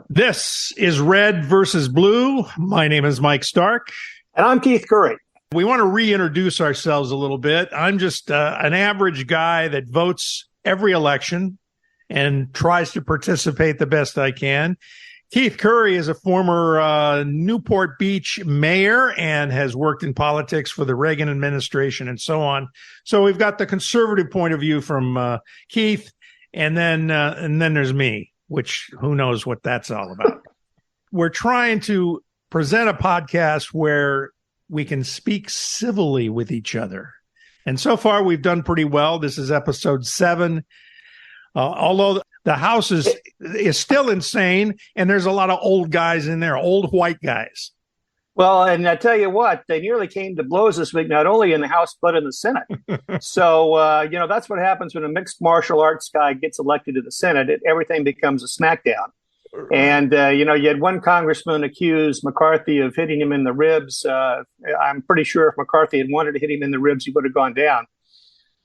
This is Red versus Blue. My name is Mike Stark. And I'm Keith Curry. We want to reintroduce ourselves a little bit. I'm just an average guy that votes every election and tries to participate the best I can. Keith Curry is a former Newport Beach mayor and has worked in politics for the Reagan administration and so on. So we've got the conservative point of view from Keith, and then there's me, which who knows what that's all about. We're trying to present a podcast where we can speak civilly with each other. And so far, we've done pretty well. This is episode 7. Although the house is still insane, and there's a lot of old guys in there, old white guys. Well, and I tell you what, they nearly came to blows this week, not only in the House, but in the Senate. So, that's what happens when a mixed martial arts guy gets elected to the Senate. Everything becomes a smackdown. And, you had one congressman accuse McCarthy of hitting him in the ribs. I'm pretty sure if McCarthy had wanted to hit him in the ribs, he would have gone down.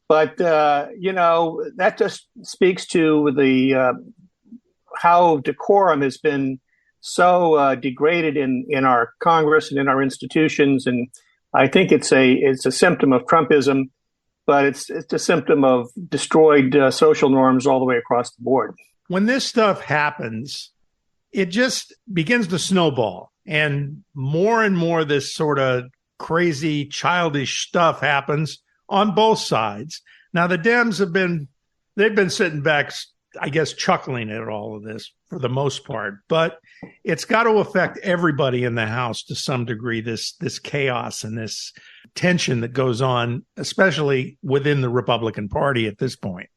But, that just speaks to the how decorum has been so degraded in our Congress and in our institutions. And I think it's a symptom of Trumpism, but it's a symptom of destroyed social norms all the way across the board. When this stuff happens, it just begins to snowball, and more this sort of crazy, childish stuff happens on both sides. Now, the Dems they've been sitting back, I guess, chuckling at all of this for the most part, but it's got to affect everybody in the House to some degree, this chaos and this tension that goes on, especially within the Republican Party at this point.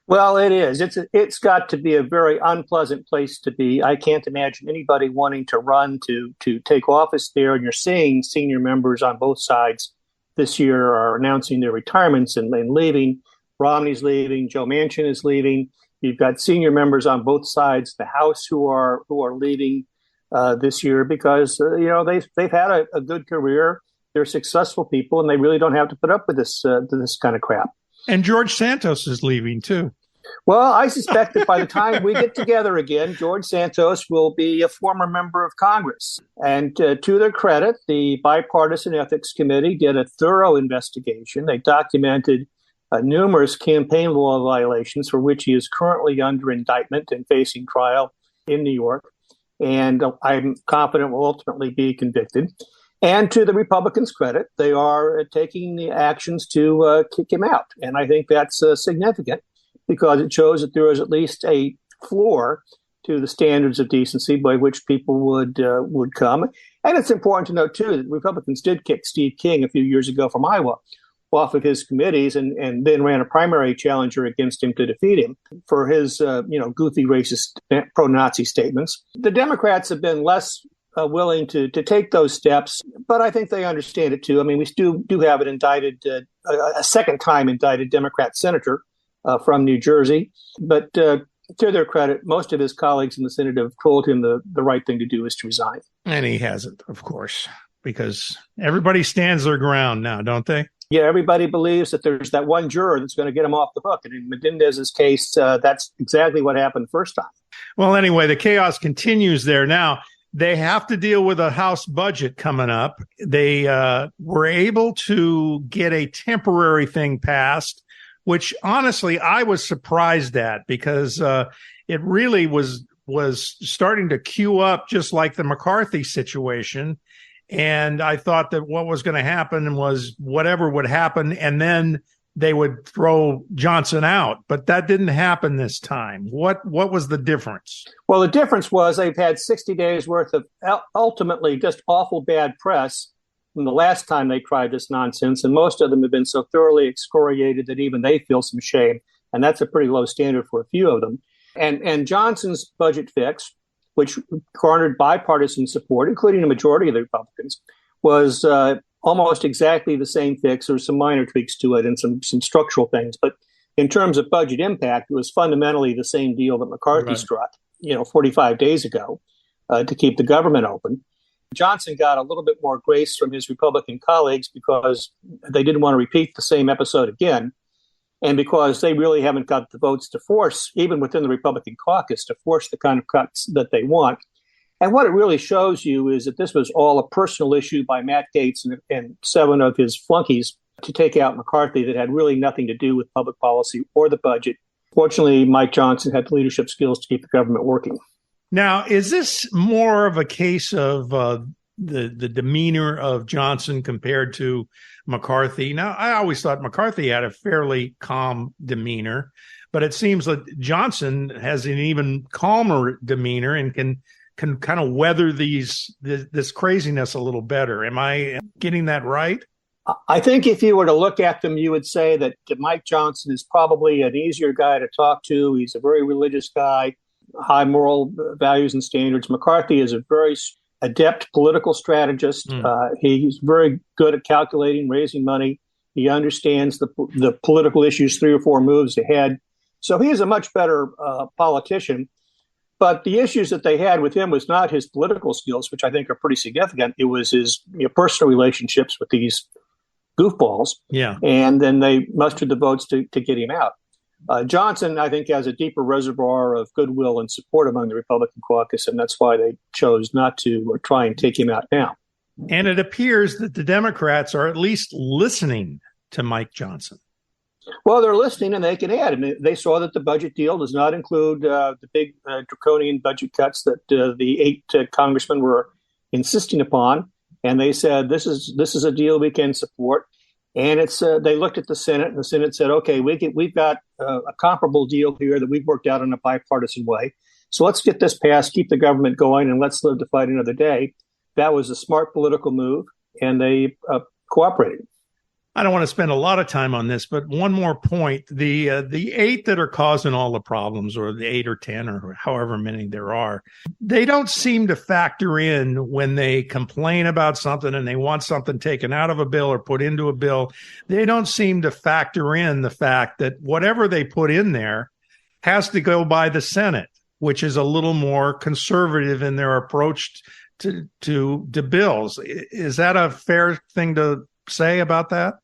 Well, it is. It's got to be a very unpleasant place to be. I can't imagine anybody wanting to run to take office there. And you're seeing senior members on both sides this year are announcing their retirements and leaving. Romney's leaving. Joe Manchin is leaving. You've got senior members on both sides of the House who are leaving this year because they've had a good career. They're successful people, and they really don't have to put up with this kind of crap. And George Santos is leaving, too. Well, I suspect that by the time we get together again, George Santos will be a former member of Congress. And to their credit, the Bipartisan Ethics Committee did a thorough investigation. They documented numerous campaign law violations for which he is currently under indictment and facing trial in New York. And I'm confident will ultimately be convicted. And to the Republicans' credit, they are taking the actions to kick him out. And I think that's significant because it shows that there is at least a floor to the standards of decency by which people would come. And it's important to note, too, that Republicans did kick Steve King a few years ago from Iowa off of his committees and then ran a primary challenger against him to defeat him for his, goofy, racist, pro-Nazi statements. The Democrats have been less willing to take those steps, but I think they understand it too. I mean, we do have an indicted, a second time indicted Democrat senator from New Jersey, but to their credit, most of his colleagues in the Senate have told him the right thing to do is to resign. And he hasn't, of course, because everybody stands their ground now, don't they? Yeah, everybody believes that there's that one juror that's going to get him off the hook. And in Menendez's case, that's exactly what happened first time. Well, anyway, the chaos continues there now. They have to deal with a House budget coming up. They were able to get a temporary thing passed, which honestly I was surprised at because it really was starting to queue up just like the McCarthy situation. And I thought that what was going to happen was whatever would happen, and then they would throw Johnson out. But that didn't happen this time. What was the difference? Well, the difference was they've had 60 days worth of ultimately just awful bad press from the last time they tried this nonsense. And most of them have been so thoroughly excoriated that even they feel some shame. And that's a pretty low standard for a few of them. And Johnson's budget fix, which garnered bipartisan support, including a majority of the Republicans, was almost exactly the same fix. There were some minor tweaks to it and some structural things. But in terms of budget impact, it was fundamentally the same deal that McCarthy struck, 45 days ago to keep the government open. Johnson got a little bit more grace from his Republican colleagues because they didn't want to repeat the same episode again. and because they really haven't got the votes to force, even within the Republican caucus, to force the kind of cuts that they want. And what it really shows you is that this was all a personal issue by Matt Gaetz and 7 of his flunkies to take out McCarthy that had really nothing to do with public policy or the budget. Fortunately, Mike Johnson had the leadership skills to keep the government working. Now, is this more of a case of the demeanor of Johnson compared to McCarthy? Now, I always thought McCarthy had a fairly calm demeanor, but it seems that Johnson has an even calmer demeanor and can kind of weather this craziness a little better. Am I getting that right? I think if you were to look at them, you would say that Mike Johnson is probably an easier guy to talk to. He's a very religious guy, high moral values and standards. McCarthy is a very adept political strategist. He's very good at calculating, raising money. He understands the political issues 3 or 4 moves ahead. So he is a much better politician. But the issues that they had with him was not his political skills, which I think are pretty significant. It was his personal relationships with these goofballs. Yeah. And then they mustered the votes to get him out. Johnson, I think, has a deeper reservoir of goodwill and support among the Republican caucus, and that's why they chose not to or try and take him out now. And it appears that the Democrats are at least listening to Mike Johnson. Well, they're listening, and they can add. I mean, they saw that the budget deal does not include the big draconian budget cuts that the 8 congressmen were insisting upon, and they said this is a deal we can support. And it's they looked at the Senate, and the Senate said, "Okay, we've got a comparable deal here that we've worked out in a bipartisan way. So let's get this passed, keep the government going, and let's live to fight another day." That was a smart political move, and they cooperated. I don't want to spend a lot of time on this, but one more point. The 8 that are causing all the problems, or the 8 or 10 or however many there are, they don't seem to factor in when they complain about something and they want something taken out of a bill or put into a bill. They don't seem to factor in the fact that whatever they put in there has to go by the Senate, which is a little more conservative in their approach to bills. Is that a fair thing to say about that?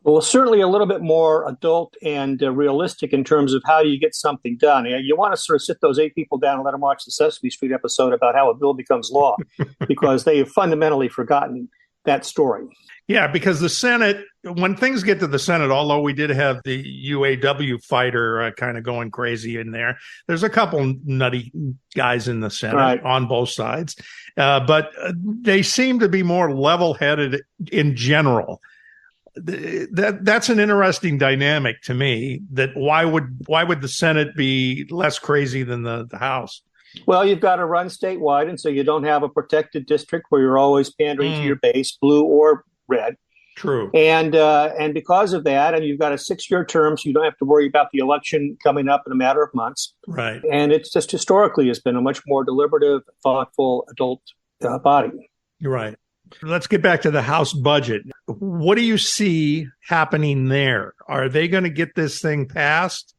Well, certainly a little bit more adult and realistic in terms of how you get something done. You want to sort of sit those 8 people down and let them watch the Sesame Street episode about how a bill becomes law, because they have fundamentally forgotten that story. Yeah, because the Senate, when things get to the Senate, although we did have the UAW fighter kind of going crazy in there, there's a couple nutty guys in the Senate on both sides, but they seem to be more level-headed in general. That's an interesting dynamic to me. That why would the Senate be less crazy than the House? Well, you've got to run statewide, and so you don't have a protected district where you're always pandering to your base, blue or red. True. And because of that, and you've got a 6-year term, so you don't have to worry about the election coming up in a matter of months. Right. And it's just historically has been a much more deliberative, thoughtful, adult body. You're right. Let's get back to the House budget. What do you see happening there? Are they going to get this thing passed?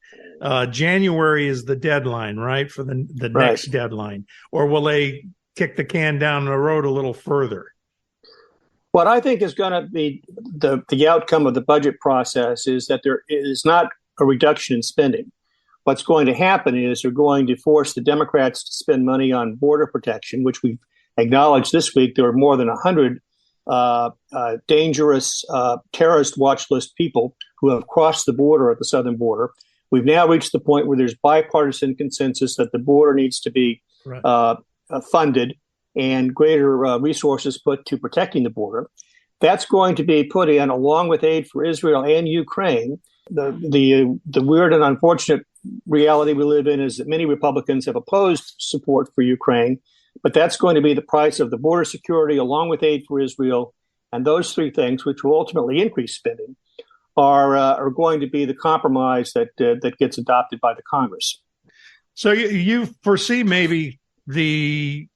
January is the deadline, right, for the next deadline. Or will they kick the can down the road a little further? What I think is going to be the outcome of the budget process is that there is not a reduction in spending. What's going to happen is they're going to force the Democrats to spend money on border protection, which we've acknowledged this week. There are more than 100 dangerous terrorist watch list people who have crossed the border at the southern border. We've now reached the point where there's bipartisan consensus that the border needs to be funded and greater resources put to protecting the border. That's going to be put in along with aid for Israel and Ukraine. The weird and unfortunate reality we live in is that many Republicans have opposed support for Ukraine, but that's going to be the price of the border security along with aid for Israel. And those 3 things, which will ultimately increase spending, are going to be the compromise that gets adopted by the Congress. So you foresee maybe the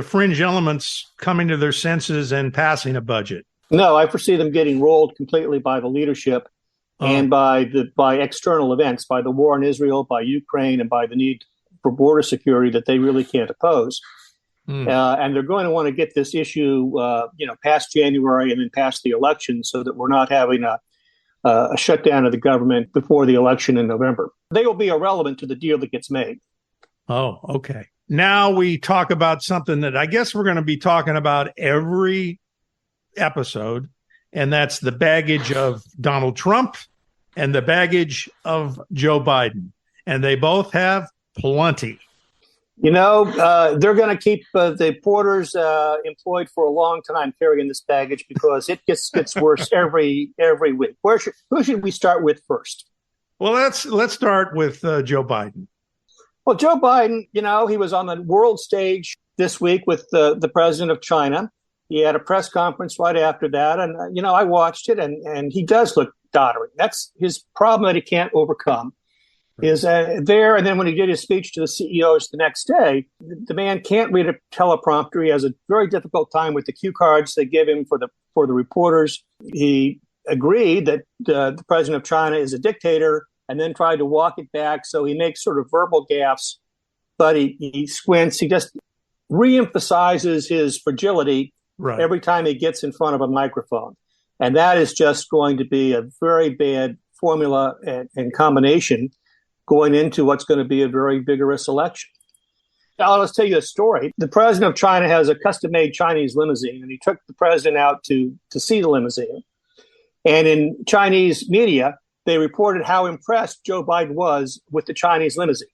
fringe elements coming to their senses and passing a budget? No, I foresee them getting rolled completely by the leadership and by external events, by the war in Israel, by Ukraine, and by the need for border security that they really can't oppose. And they're going to want to get this issue, past January and then past the election, so that we're not having a shutdown of the government before the election in November. They will be irrelevant to the deal that gets made. Oh, okay. Now we talk about something that I guess we're going to be talking about every episode, and that's the baggage of Donald Trump and the baggage of Joe Biden. And they both have plenty. You know, they're going to keep the porters employed for a long time carrying this baggage because it gets worse every week. Who should we start with first? Well, let's start with Joe Biden. Well, Joe Biden, you know, he was on the world stage this week with the president of China. He had a press conference right after that. And, you know, I watched it and he does look doddering. That's his problem that he can't overcome. Is there, and then when he did his speech to the CEOs the next day, the man can't read a teleprompter. He has a very difficult time with the cue cards they give him for the reporters. He agreed that the president of China is a dictator, and then tried to walk it back. So he makes sort of verbal gaffes, but he squints. He just reemphasizes his fragility every time he gets in front of a microphone, and that is just going to be a very bad formula and combination going into what's going to be a very vigorous election. Now, let's tell you a story. The president of China has a custom-made Chinese limousine, and he took the president out to see the limousine. And in Chinese media, they reported how impressed Joe Biden was with the Chinese limousine.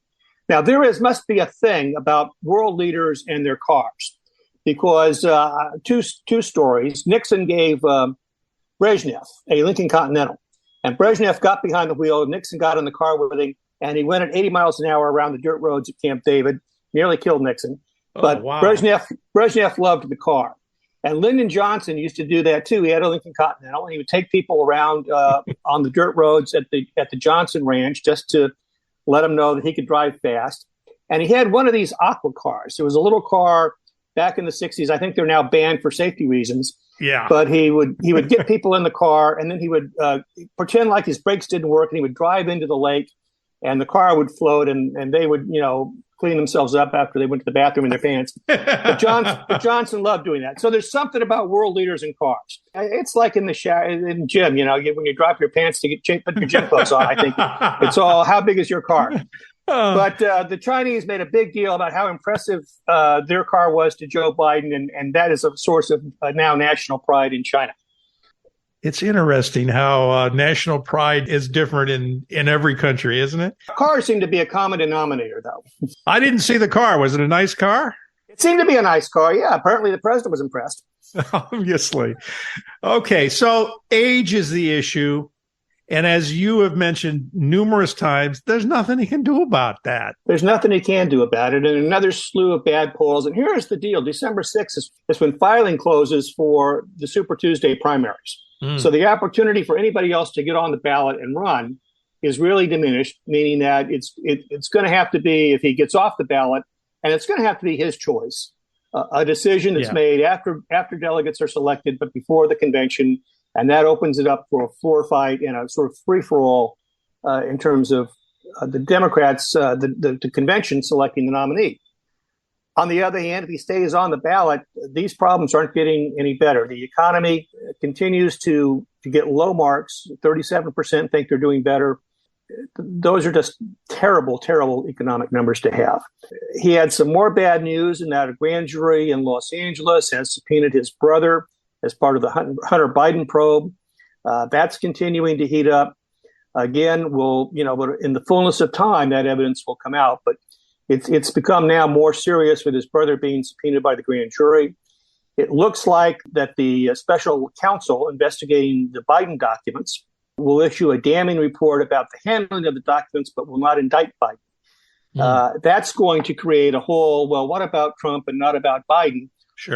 Now, must be a thing about world leaders and their cars, because two stories. Nixon gave Brezhnev a Lincoln Continental, and Brezhnev got behind the wheel. Nixon got in the car with him, and he went at 80 miles an hour around the dirt roads at Camp David, nearly killed Nixon. But wow. Brezhnev loved the car. And Lyndon Johnson used to do that too. He had a Lincoln Continental, and he would take people around on the dirt roads at the Johnson Ranch just to let them know that he could drive fast. And he had one of these aqua cars. It was a little car back in the 60s. I think they're now banned for safety reasons. Yeah. But he would get people in the car, and then he would pretend like his brakes didn't work, and he would drive into the lake, and the car would float, and they would, you know, clean themselves up after they went to the bathroom in their pants. But Johnson loved doing that. So there's something about world leaders in cars. It's like in the gym, you know, when you drop your pants to put your gym clothes on. I think it's all, how big is your car? But the Chinese made a big deal about how impressive their car was to Joe Biden, and that is a source of now national pride in China. It's interesting how national pride is different in every country, isn't it? Cars seem to be a common denominator, though. I didn't see the car. Was it a nice car? It seemed to be a nice car, yeah. Apparently the president was impressed. Obviously. Okay, so age is the issue. And as you have mentioned numerous times, there's nothing he can do about that. There's nothing he can do about it. And another slew of bad polls. And here's the deal. December 6th is when filing closes for the Super Tuesday primaries. So the opportunity for anybody else to get on the ballot and run is really diminished, meaning that it's going to have to be, if he gets off the ballot, and it's going to have to be his choice, a decision that's made after delegates are selected, but before the convention. And that opens it up for a floor fight and a sort of free-for-all in terms of the Democrats, the convention selecting the nominee. On the other hand, if he stays on the ballot, these problems aren't getting any better. The economy continues to get low marks. 37% think they're doing better. Those are just terrible, terrible economic numbers to have. He had some more bad news in that a grand jury in Los Angeles has subpoenaed his brother as part of the Hunter Biden probe. That's continuing to heat up. Again, but in the fullness of time, that evidence will come out. But it's become now more serious with his brother being subpoenaed by the grand jury. It looks like that the special counsel investigating the Biden documents will issue a damning report about the handling of the documents, but will not indict Biden. That's going to create a whole, well, what about Trump and not about Biden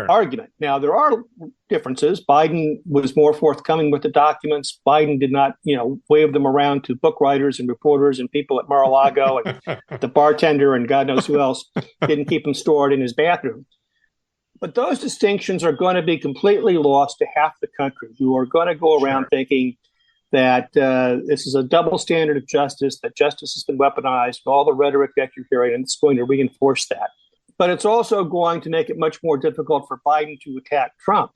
argument. Now, there are differences. Biden was more forthcoming with the documents. Biden did not, wave them around to book writers and reporters and people at Mar-a-Lago and the bartender and God knows who else didn't keep them stored in his bathroom. But those distinctions are going to be completely lost to half the country who are going to go around thinking that this is a double standard of justice, that justice has been weaponized, all the rhetoric that you're hearing, and it's going to reinforce that. But it's also going to make it much more difficult for Biden to attack Trump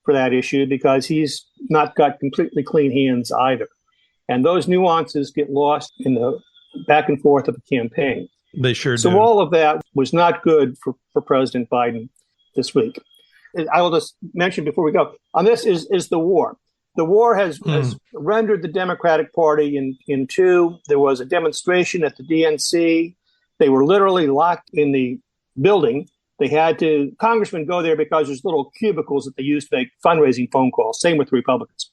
for that issue because he's not got completely clean hands either. And those nuances get lost in the back and forth of a campaign. They sure do. So all of that was not good for President Biden this week. I will just mention before we go, on this is the war. The war has rendered the Democratic Party in two. There was a demonstration at the DNC. They were literally locked in the building. They had congressmen go there because there's little cubicles that they use to make fundraising phone calls. Same with the Republicans.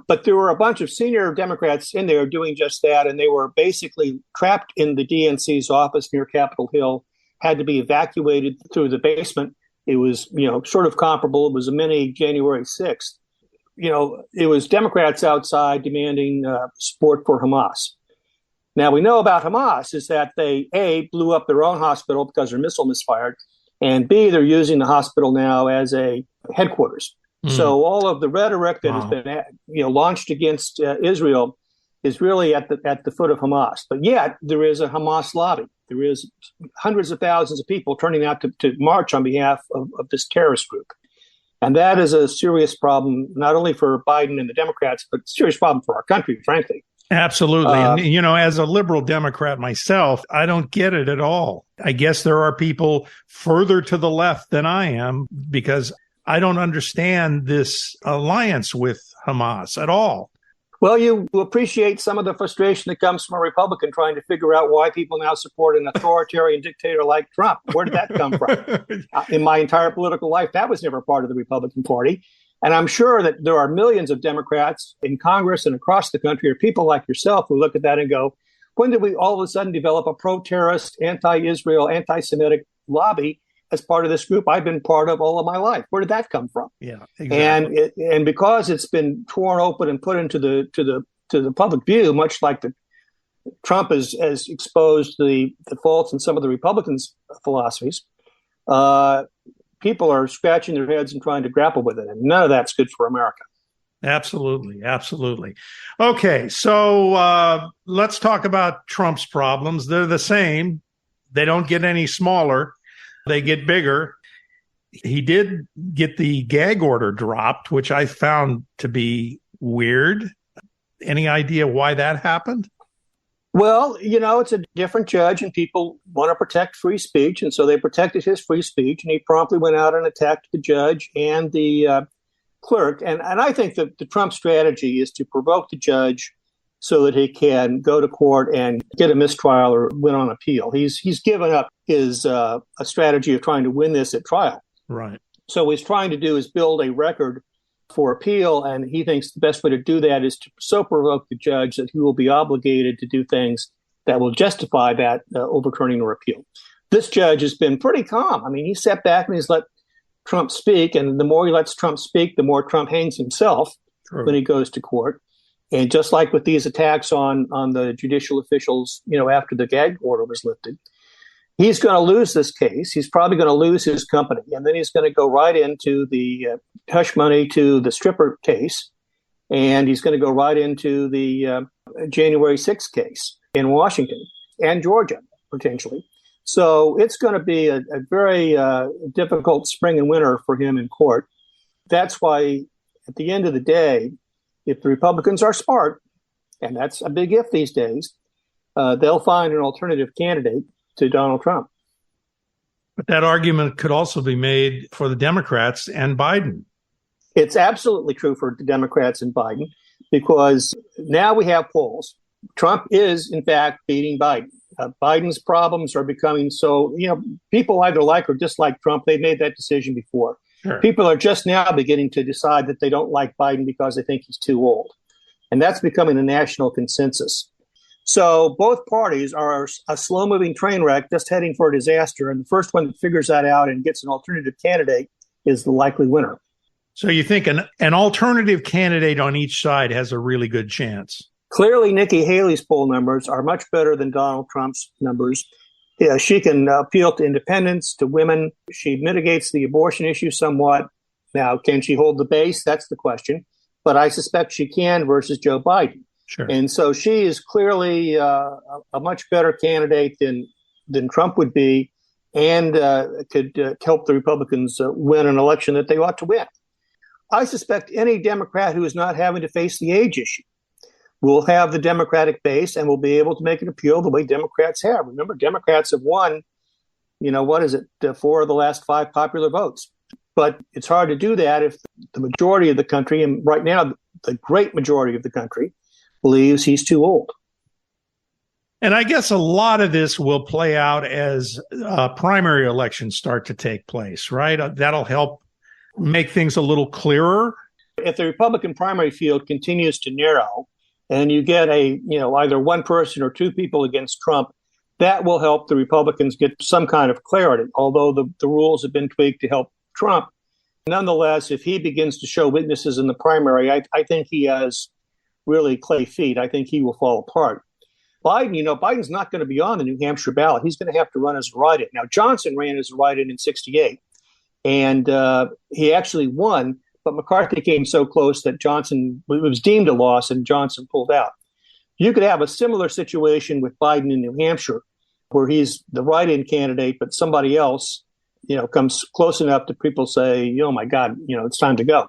But there were a bunch of senior Democrats in there doing just that, and they were basically trapped in the DNC's office near Capitol Hill, had to be evacuated through the basement. It was, sort of comparable. It was a mini January 6th. It was Democrats outside demanding support for Hamas. Now, we know about Hamas is that they, A, blew up their own hospital because their missile misfired, and B, they're using the hospital now as a headquarters. So all of the rhetoric that has been, launched against Israel is really at the foot of Hamas. But yet there is a Hamas lobby. There is hundreds of thousands of people turning out to march on behalf of this terrorist group. And that is a serious problem, not only for Biden and the Democrats, but a serious problem for our country, frankly. Absolutely. And, as a liberal Democrat myself, I don't get it at all. I guess there are people further to the left than I am because I don't understand this alliance with Hamas at all. Well, you appreciate some of the frustration that comes from a Republican trying to figure out why people now support an authoritarian dictator like Trump. Where did that come from? In my entire political life, that was never part of the Republican Party. And I'm sure that there are millions of Democrats in Congress and across the country, or people like yourself, who look at that and go, when did we all of a sudden develop a pro-terrorist, anti-Israel, anti-Semitic lobby as part of this group I've been part of all of my life? Where did that come from? Yeah, exactly. And because it's been torn open and put into the public view, much like Trump has exposed the faults in some of the Republicans' philosophies, people are scratching their heads and trying to grapple with it. And none of that's good for America. Absolutely. Absolutely. Okay. So let's talk about Trump's problems. They're the same. They don't get any smaller. They get bigger. He did get the gag order dropped, which I found to be weird. Any idea why that happened? Well, it's a different judge and people want to protect free speech. And so they protected his free speech, and he promptly went out and attacked the judge and the clerk. And I think that the Trump strategy is to provoke the judge so that he can go to court and get a mistrial or win on appeal. He's given up his a strategy of trying to win this at trial. Right. So what he's trying to do is build a record for appeal, and he thinks the best way to do that is to so provoke the judge that he will be obligated to do things that will justify that overturning or appeal. This judge has been pretty calm. I mean, he sat back and he's let Trump speak, and the more he lets Trump speak, the more Trump hangs himself when he goes to court. And just like with these attacks on the judicial officials, after the gag order was lifted, he's going to lose this case. He's probably going to lose his company. And then he's going to go right into the hush money to the stripper case. And he's going to go right into the January 6th case in Washington and Georgia, potentially. So it's going to be a very difficult spring and winter for him in court. That's why, at the end of the day, if the Republicans are smart, and that's a big if these days, they'll find an alternative candidate to Donald Trump. But that argument could also be made for the Democrats and Biden. It's absolutely true for the Democrats and Biden, because now we have polls. Trump is, in fact, beating Biden. Biden's problems are becoming so, people either like or dislike Trump. They've made that decision before. Sure. People are just now beginning to decide that they don't like Biden because they think he's too old. And that's becoming a national consensus. So both parties are a slow-moving train wreck just heading for a disaster. And the first one that figures that out and gets an alternative candidate is the likely winner. So you think an alternative candidate on each side has a really good chance? Clearly, Nikki Haley's poll numbers are much better than Donald Trump's numbers. Yeah, she can appeal to independents, to women. She mitigates the abortion issue somewhat. Now, can she hold the base? That's the question. But I suspect she can versus Joe Biden. Sure. And so she is clearly a much better candidate than Trump would be, and could help the Republicans win an election that they ought to win. I suspect any Democrat who is not having to face the age issue, will have the Democratic base and will be able to make an appeal the way Democrats have. Remember, Democrats have won, 4 of the last 5 popular votes. But it's hard to do that if the majority of the country, and right now the great majority of the country, believes he's too old. And I guess a lot of this will play out as primary elections start to take place, right? That'll help make things a little clearer. If the Republican primary field continues to narrow and you get either one person or 2 people against Trump, that will help the Republicans get some kind of clarity, although the rules have been tweaked to help Trump. Nonetheless, if he begins to show weaknesses in the primary, I think he has really clay feet. I think he will fall apart. Biden's not going to be on the New Hampshire ballot. He's going to have to run as a write-in. Now, Johnson ran as a write-in in 68, and he actually won, but McCarthy came so close that it was deemed a loss, and Johnson pulled out. You could have a similar situation with Biden in New Hampshire, where he's the write-in candidate, but somebody else, comes close enough to people say, oh my God, it's time to go.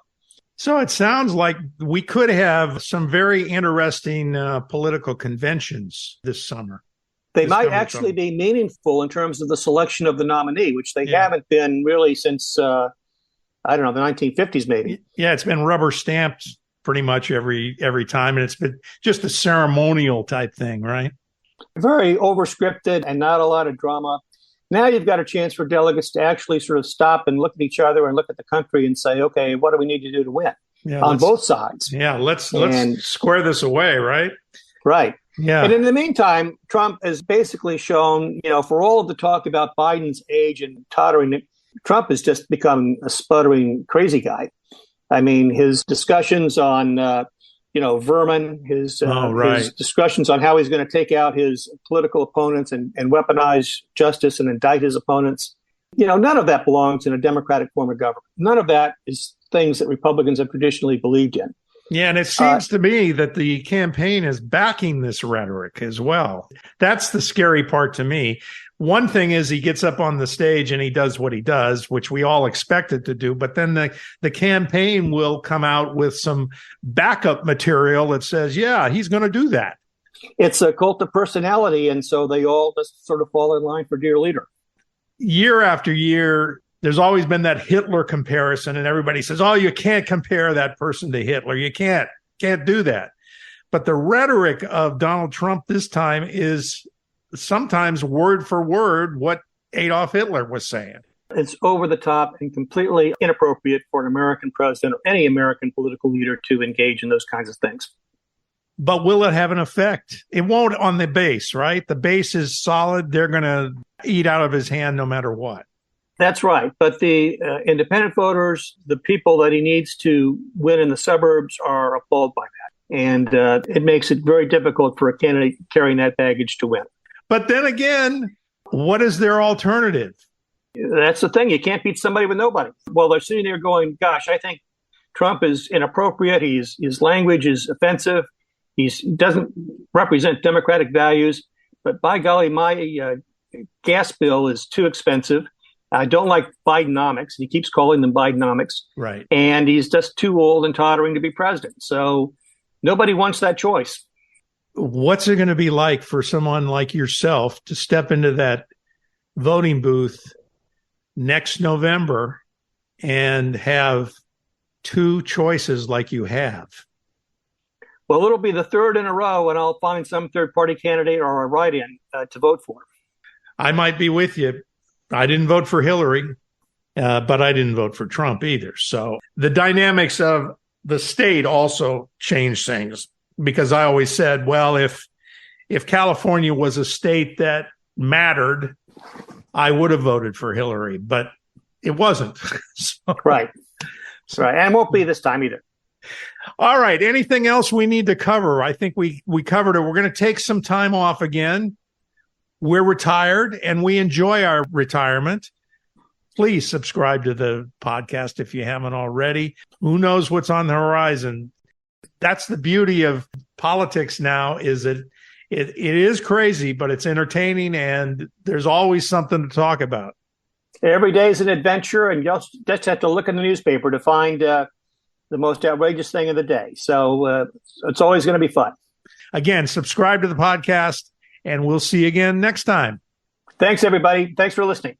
So it sounds like we could have some very interesting political conventions this summer. They might actually be meaningful in terms of the selection of the nominee, which they haven't been really since, the 1950s maybe. Yeah, it's been rubber stamped pretty much every time, and it's been just a ceremonial type thing, right? Very overscripted and not a lot of drama. Now you've got a chance for delegates to actually sort of stop and look at each other and look at the country and say, okay, what do we need to do to win on both sides? Yeah, let's square this away, right? Right. Yeah. And in the meantime, Trump has basically shown, for all of the talk about Biden's age and tottering, Trump has just become a sputtering crazy guy. I mean, his discussions on vermin, his discussions on how he's going to take out his political opponents and weaponize justice and indict his opponents. None of that belongs in a democratic form of government. None of that is things that Republicans have traditionally believed in. Yeah, and it seems to me that the campaign is backing this rhetoric as well. That's the scary part to me. One thing is he gets up on the stage and he does what he does, which we all expected to do. But then the campaign will come out with some backup material that says, yeah, he's going to do that. It's a cult of personality. And so they all just sort of fall in line for dear leader. Year after year, there's always been that Hitler comparison. And everybody says, oh, you can't compare that person to Hitler. You can't do that. But the rhetoric of Donald Trump this time is sometimes word for word what Adolf Hitler was saying. It's over the top and completely inappropriate for an American president or any American political leader to engage in those kinds of things. But will it have an effect? It won't on the base, right? The base is solid. They're going to eat out of his hand no matter what. That's right. But the independent voters, the people that he needs to win in the suburbs, are appalled by that. And it makes it very difficult for a candidate carrying that baggage to win. But then again, what is their alternative? That's the thing. You can't beat somebody with nobody. Well, they're sitting there going, gosh, I think Trump is inappropriate. His language is offensive. He doesn't represent democratic values. But by golly, my gas bill is too expensive. I don't like Bidenomics. He keeps calling them Bidenomics. Right. And he's just too old and tottering to be president. So nobody wants that choice. What's it going to be like for someone like yourself to step into that voting booth next November and have 2 choices like you have? Well, it'll be the 3rd in a row, and I'll find some third-party candidate or a write-in to vote for. I might be with you. I didn't vote for Hillary, but I didn't vote for Trump either. So the dynamics of the state also changed things. Because I always said, well, if California was a state that mattered, I would have voted for Hillary, but it wasn't. Right. And it won't be this time either. All right. Anything else we need to cover? I think we covered it. We're going to take some time off again. We're retired and we enjoy our retirement. Please subscribe to the podcast if you haven't already. Who knows what's on the horizon? That's the beauty of politics now, is that it is crazy, but it's entertaining and there's always something to talk about. Every day is an adventure, and you just have to look in the newspaper to find the most outrageous thing of the day. So it's always going to be fun. Again, subscribe to the podcast, and we'll see you again next time. Thanks, everybody. Thanks for listening.